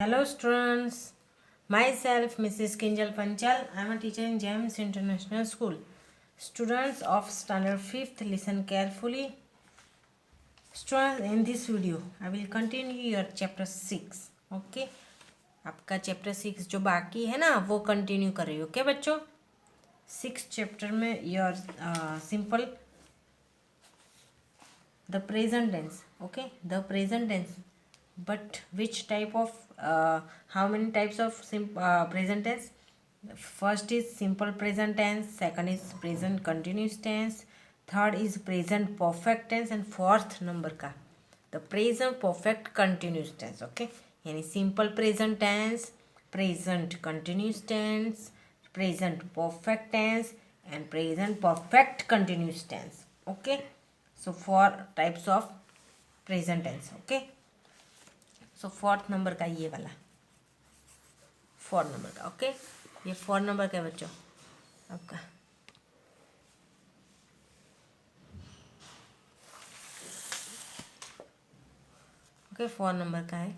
Hello students, myself Mrs. Kinjal Panchal. I am a teacher in James International School. Students of standard 5th, listen carefully. Students, in this video I will continue your chapter 6. Okay, आपका chapter 6 जो बाकी है ना वो continue कर रही हो. Okay बच्चों, 6 चैप्टर में your simple the present tense. Okay, the present tense, but which type of how many types of present tense? First is simple present tense, second is present continuous tense, third is present perfect tense, and fourth number का the present perfect continuous tense. Okay, यानी simple present tense, present continuous tense, present perfect tense, and present perfect continuous tense. Okay, so four types of present tense. Okay, so fourth number का ये वाला 4 number का. Okay, ये 4 number का है बच्चों आपका. ओके, 4 नंबर का है.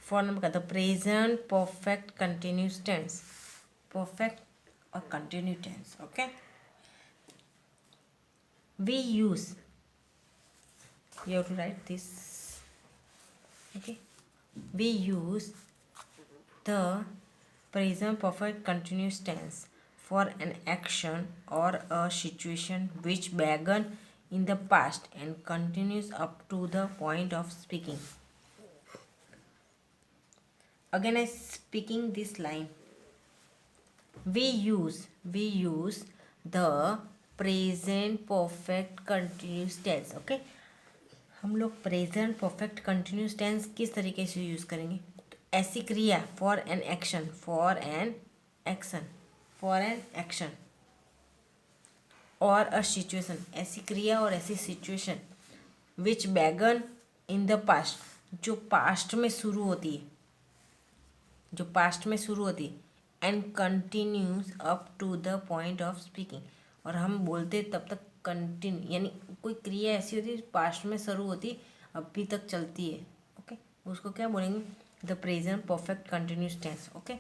4 नंबर का the present perfect continuous tense. Perfect और continue tense. Okay, we use, you have to write this. Okay, we use the present perfect continuous tense for an action or a situation which began in the past and continues up to the point of speaking. Again I speaking this line, we use the present perfect continuous tense. Okay, हम लोग present perfect continuous tense किस तरीके से use करेंगे? तो ऐसी क्रिया for an action, और अ सिचुएशन, ऐसी क्रिया और ऐसी situation which began in the past, जो पास्ट में शुरू होती है, and continues up to the point of speaking. और हम बोलते तब तक कंटिन्यू, यानी कोई क्रिया ऐसी होती है पास्ट में शुरू होती अभी तक चलती है. ओके, उसको क्या बोलेंगे? The present perfect continuous tense. Okay,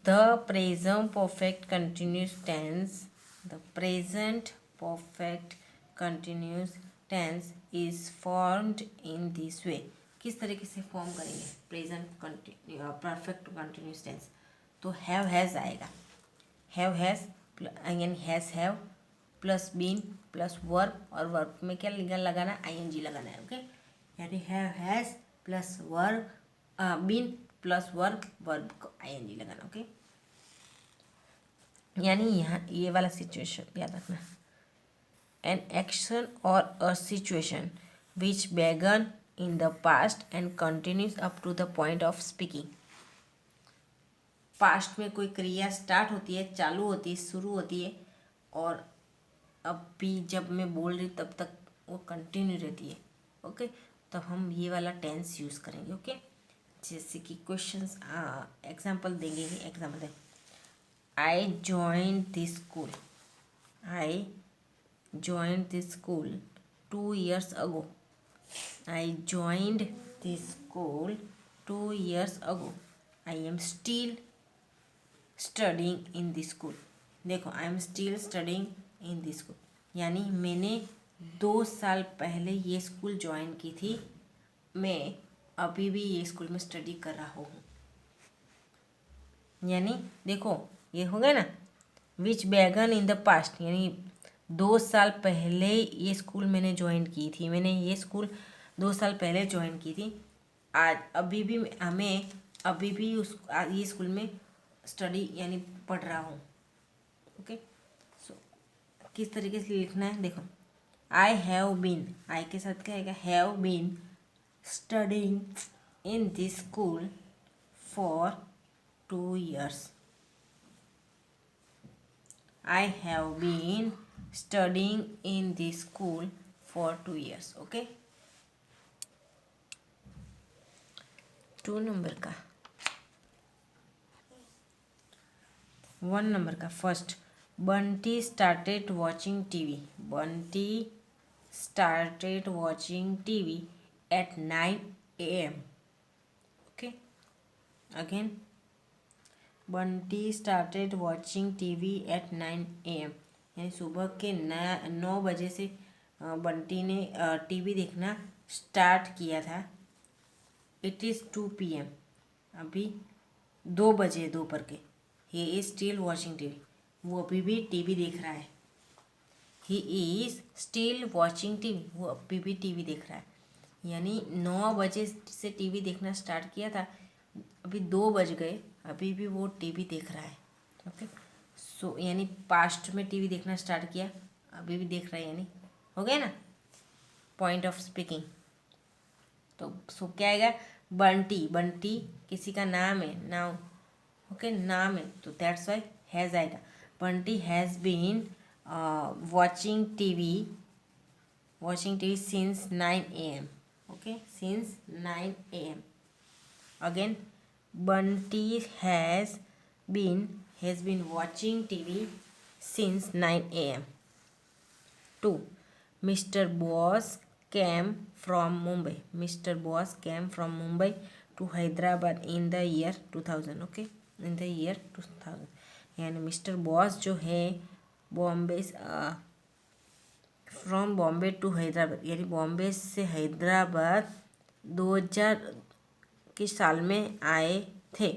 the present perfect continuous tense, the present perfect continuous tense is formed in this way. किस तरीके से फॉर्म करेंगे प्रेजेंट परफेक्ट कंटिन्यूस टेंस? तो हैव हैज़ आएगा. हैव हैज़ यानी has have plus been plus verb, और verb में क्या लगाना है? आईएनजी लगाना है. ओके, यानी have has plus verb, been plus verb को आईएनजी लगाना. ओके, यानी यहाँ ये वाला सिचुएशन याद रखना, एन एक्शन और अ situation which began in the past and continues up to the point of speaking. Past में कोई क्रिया स्टार्ट होती है, चालू होती है, शुरू होती है, और अब भी जब मैं बोल रही तब तक वो कंटिन्यू रहती है. ओके, तब हम ये वाला टेंस यूज़ करेंगे. ओके, जैसे कि क्वेश्चंस एग्जांपल देंगे. एग्जांपल दें, I join this school. I joined this school 2 years ago. I joined this school 2 years ago. I am still studying in this school. देखो, I am still studying in this school, यानी मैंने 2 साल पहले ये school join की थी, मैं अभी भी ये स्कूल में स्टडी कर रहा हूँ. यानी देखो ये हो गया ना, विच बैगन इन द पास्ट, यानी 2 साल पहले ये स्कूल मैंने ज्वाइन की थी. मैंने ये स्कूल 2 साल पहले ज्वाइन की थी. आज अभी भी हमें अभी भी ये स्कूल में स्टडी यानी पढ़ रहा हूँ. ओके, सो किस तरीके से लिखना है? देखो, आई हैव बीन, आई के साथ क्या आएगा? Have been studying in this school for 2 years. I have been studying in this school for 2 years. Okay, 2 number का. 1 नंबर का first, Bunty started watching TV. Bunty started watching TV at 9 a.m. Okay, again, Bunty started watching TV at 9 a.m. यानी सुबह के 9 बजे से बंटी ने TV देखना start किया था. It is 2 p.m. अभी 2 बजे दोपहर के. He is still watching TV. वो अभी भी टीवी देख रहा है. He is still watching TV. वो अभी भी टीवी देख रहा है. यानी 9 बजे से टीवी देखना स्टार्ट किया था, अभी 2 बज गए, अभी भी वो टीवी देख रहा है. ओके, सो यानी पास्ट में टीवी देखना स्टार्ट किया, अभी भी देख रहा है. यानी हो गया ना पॉइंट ऑफ स्पीकिंग. तो सो क्या आएगा? बंटी. बंटी किसी का नाम है, नाउन. ओके, नाम है, तो दैट्स वाई हैज़ आएगा. Bunty has been watching TV since 9 a.m. Okay, since 9 a.m. Again, Bunty has been watching TV since 9 a.m. 2. Mr. Boss came from Mumbai. Mr. Boss came from Mumbai to Hyderabad in the year 2000. Okay, in the year 2000. यानी mister boss जो है Bombay, from Bombay to Hyderabad, यानी बॉम्बे से हैदराबाद 2000 के साल में आए थे.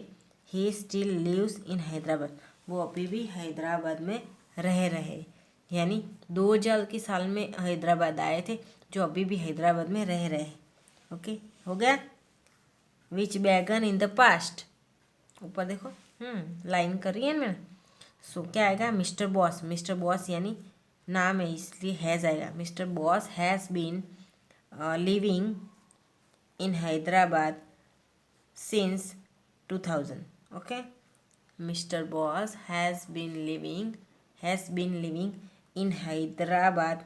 He still lives in Hyderabad. वो अभी भी हैदराबाद में रह रहे. यानी 2000 के साल में हैदराबाद आए थे, जो अभी भी हैदराबाद में रह रहे. ओके, हो गया. विच बैगन इन द पास्ट. ऊपर देखो, लाइन कर रही है मैंने. सो क्या आएगा? Mister boss. मिस्टर बॉस यानी नाम है, इसलिए हैज़ आएगा. Mister boss has been living in Hyderabad since 2000. Okay, mister boss has been living in Hyderabad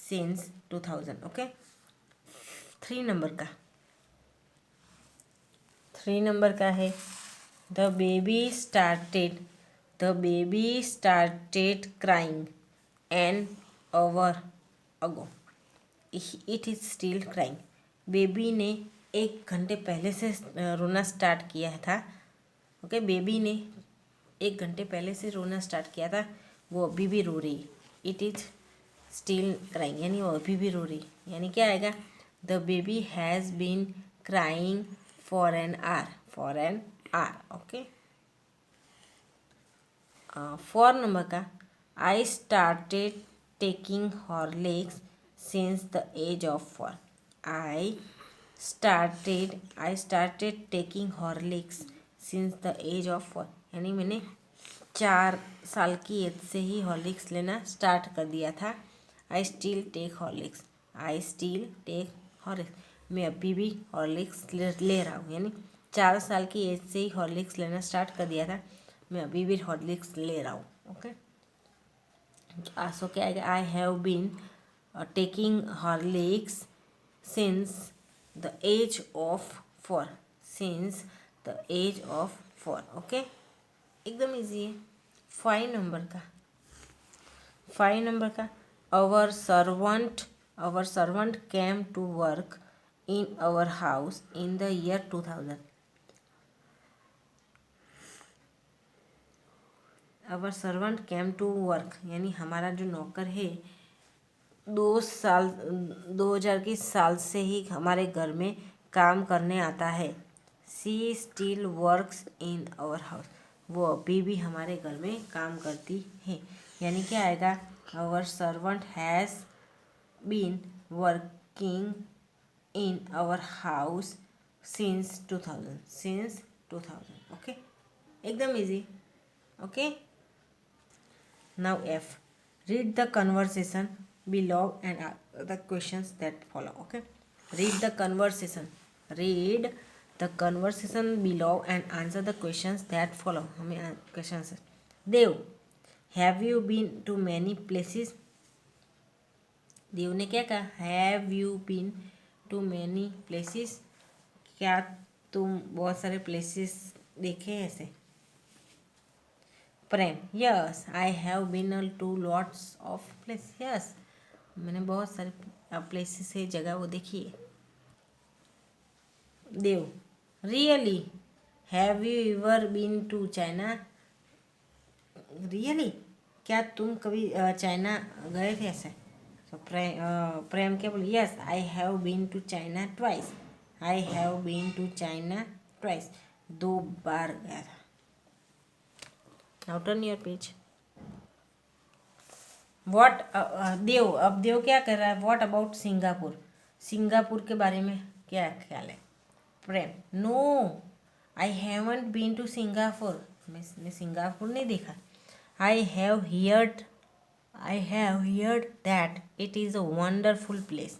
since 2000. Okay, 3 number का है. The baby started crying an hour ago. It is still crying. Baby ने 1 घंटे पहले से रोना स्टार्ट किया था. ओके, बेबी ने 1 घंटे पहले से रोना स्टार्ट किया था, वो अभी भी रो रही. इट इज स्टिल क्राइंग यानी वो अभी भी रो रही. यानी क्या आएगा? The baby has been crying for an hour. Okay, 4 number का. I started taking Horlicks since the age of 4. I started taking Horlicks since the age of 4. यानी मैंने 4 साल की एज से ही हॉर्लिक्स लेना स्टार्ट कर दिया था. I still take Horlicks. मैं अभी भी हॉर्लिक्स ले रहा हूँ. यानी 4 साल की एज से ही हॉर्लिक्स लेना स्टार्ट कर दिया था, मैं अभी भी हॉर्लिक्स ले रहा हूँ. ओके, सो क्या आएगा? I have been taking Horlicks since the age of 4. Okay, एकदम इजी है. 5 नंबर का. Our servant came to work in our house in the year 2000. Our servant came to work यानी हमारा जो नौकर है 2000 के साल से ही हमारे घर में काम करने आता है. She still works in our house. वो अभी भी हमारे घर में काम करती है. यानी क्या आएगा? Our servant has been working in our house since 2000. Okay, एकदम easy. Okay, now F. Read the conversation below and the questions that follow. Okay, read the conversation below and answer the questions that follow. हमें questions. Dev, have you been to many places? Dev ने क्या कहा? Have you been to many places? क्या तुम बहुत सारे places देखे हैं ऐसे? Prem, yes, I have been to lots of place. Yes, मैंने बहुत सारे प्लेसेस है, जगह वो देखिए। Dev, really have you ever been to China? Really, क्या तुम कभी चाइना गए थे ऐसे? तो प्रेम क्या बोले? Yes I have been to China twice. I have been to China twice, 2 बार गया था। Now turn your page. What, Dev, अब देव क्या कर रहा है? What about Singapore? सिंगापुर के बारे में क्या ख्याल है? Prem, no I haven't been to Singapore, मैं सिंगापुर नहीं देखा। I have heard that it is a wonderful place.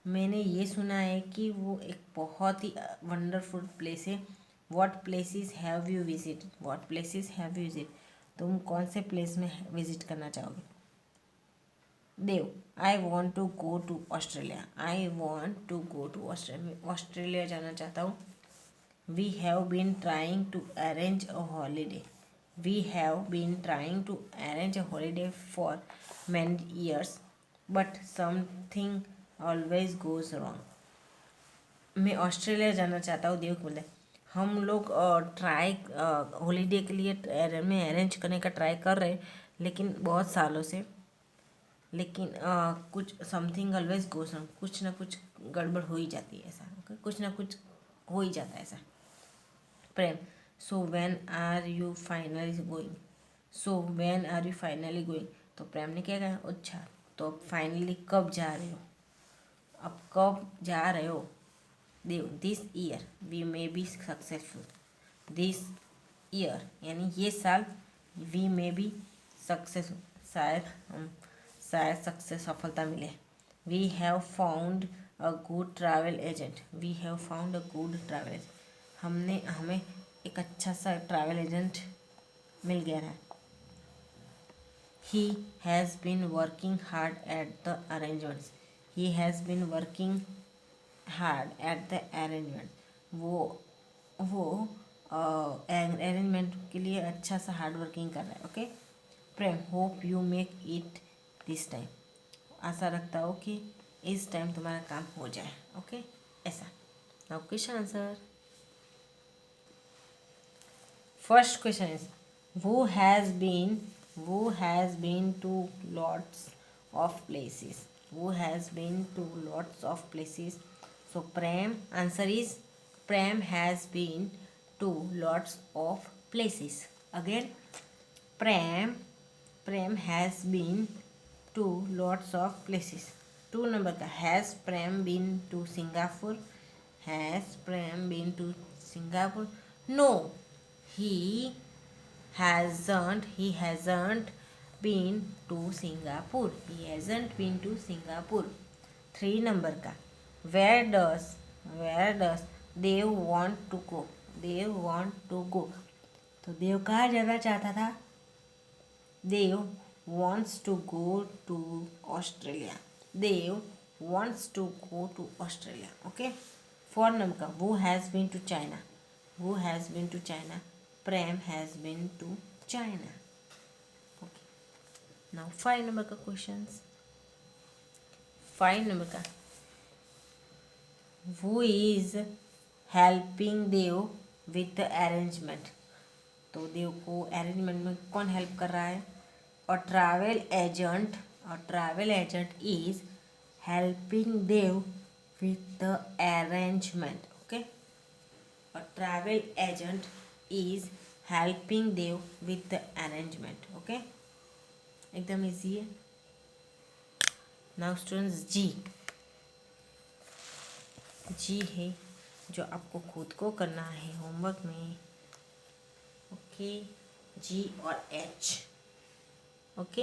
मैंने ये सुना है कि वो एक बहुत ही वंडरफुल प्लेस है। What places have you visit? What places have you visit? तुम कौन से प्लेस में विजिट करना चाहोगे? Dev, I want to go to Australia. I want to go to Australia, Australia जाना चाहता हूँ। We have been trying to arrange a holiday. We have been trying to arrange a holiday for many years but something always goes wrong. मैं Australia जाना चाहता हूँ। देव बोले, हम लोग ट्राई हॉलीडे के लिए में अरेंज करने का ट्राई कर रहे हैं, लेकिन बहुत सालों से, लेकिन कुछ समथिंग ऑलवेज गोज रॉन्ग, कुछ ना कुछ गड़बड़ हो ही जाती है ऐसा। ओके, कुछ ना कुछ हो ही जाता है ऐसा। Prem, so when are you finally going? So when are you finally going? तो प्रेम ने क्या कहा? अच्छा, तो अब फाइनली कब जा रहे हो? अब कब जा रहे हो? Dev, this year we may be successful. This year यानी ये साल, वी मे बी सक्सेसफुल, शायद सक्सेस सफलता मिले। We have found a good travel agent. We have found a good travel agent, हमें एक अच्छा सा ट्रैवल एजेंट मिल गया है। He has been working hard at the arrangements. He has been working hard at the arrangement. वो arrangement के लिए अच्छा सा हार्ड वर्किंग कर रहा है। Okay. Prem, hope you make it this time. आशा रखता हूँ कि इस टाइम तुम्हारा काम हो जाए। ओके, ऐसा। Now question answer. First question is, who has been to lots of places? Who has been to lots of places? So Prem, answer is Prem has been to lots of places. Again, Prem has been to lots of places. 2 number का, has Prem been to Singapore? Has Prem been to Singapore? No, he hasn't been to Singapore. He hasn't been to Singapore. 3 number का, where does Dev want to go? Dev want to go, तो देव कहाँ जाना चाहता था? देव wants to go to Australia. Dev wants to go to Australia. Okay. 4 number का, who has been to China? Who has been to China? Prem has been to China. Okay. Now 5 number का questions. 5 number का, who is helping Dev with the arrangement? तो देव को arrangement में कौन help कर रहा है? और travel agent is helping Dev with the arrangement. Okay, और travel agent is helping Dev with the arrangement. Okay, एकदम इजी है। नाउ स्टूडेंट्स, जी है जो आपको खुद को करना है होमवर्क में। ओके, जी और एच। ओके,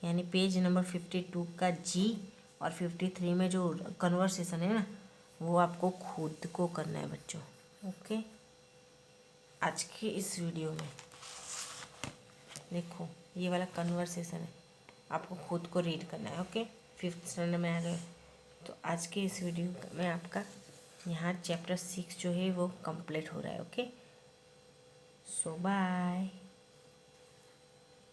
यानी पेज नंबर 52 का जी और 53 में जो कन्वर्सेशन है ना, वो आपको खुद को करना है बच्चों। ओके, आज के इस वीडियो में देखो ये वाला कन्वर्सेशन है, आपको खुद को रीड करना है। ओके, 5th स्टैंडर्ड में आ गए तो आज के इस वीडियो में आपका यहाँ चैप्टर 6 जो है वो कंप्लीट हो रहा है। ओके, सो बाय।